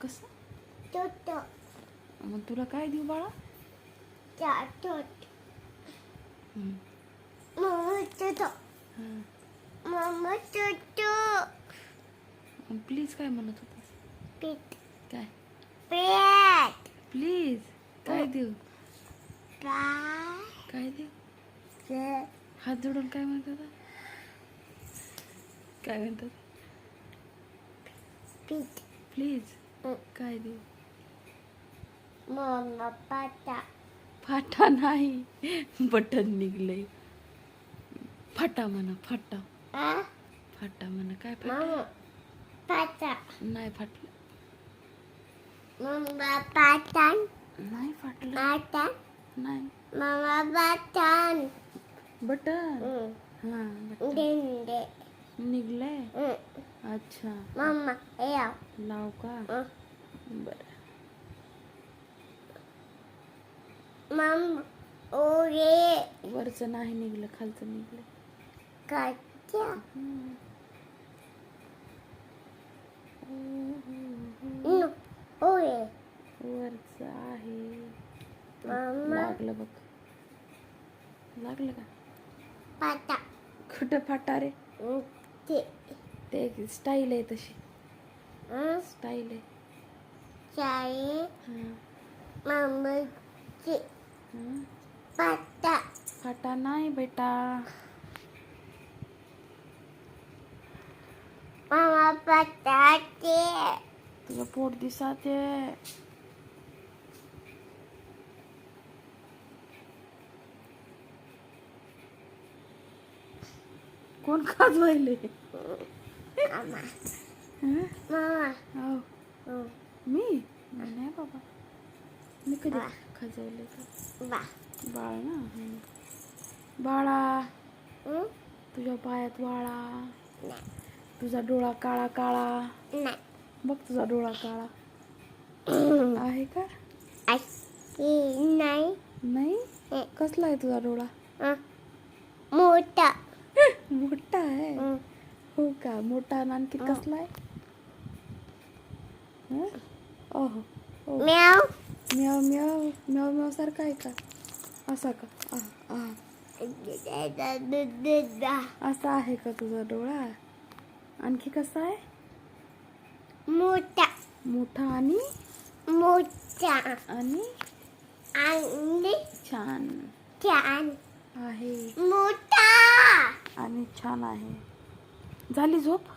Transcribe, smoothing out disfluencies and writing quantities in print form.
कसं? टोटो मग तुला काय देऊ बाळा? चाटोट हं. मम्मा टोटो हां. मम्मा टोटो प्लीज काय म्हणत होतास? पीट काय? पेट प्लीज काय देऊ? काय काय देऊ? ते हात जोडून काय म्हणतात? काय म्हणतात? पीट प्लीज काय देऊ? मम्मा पाटा फाटा नाही, बटन निघले. फाटा म्हणा, फाटा. आ फाटा म्हणा. काय फाटा? मम्मा पाटा नाही फाटलं. मम्मा पाटन नाही फाटलं. पाटन नाही. मम्मा पाटन बटन. हां बटन डिंडे निघलंय. अच्छा मम्मा या लाव का? बरं. मम्मा ओरे वरचं नाही निघलं, खालचं निघलं. काच्या ओरे वरचं आहे. मम्मा लागलं बघ. लागलं का? पाटा कुठं फाटा रे? ते ते स्टाईल आहे तशी. स्टाईल आहे. चाय हां. मम्माची हां. पाटा फाटा नाही बेटा. मम्मा पाटाचे तुझं पोट दिसाते. कोण खाजवायले? मम्मा हं? मम्मा हो. मी नाही बाबा. मी कधी खाजवले का? बा बाळ ना. बाळा नाही तुझ्या पायात वाळा. तुझा डोळा काळा काळा. नाही बघ तुझा डोळा काळा आहे का? नाही नाही. कसला आहे तुझा डोळा? मोठा मोठा आहे. हो का? मोठा आणि आणखी कसला आहे? हं? ओहो ओ. म्याव म्याव म्याव म्याव म्याव सारखा आहे का? असा का? असा आहे का तुझा डोळा? आणखी कसा आहे? मोठा मोठा आणि मोठा आणि आणि छान छान आहे. मोठा आणि छान आहे. झाली झोप?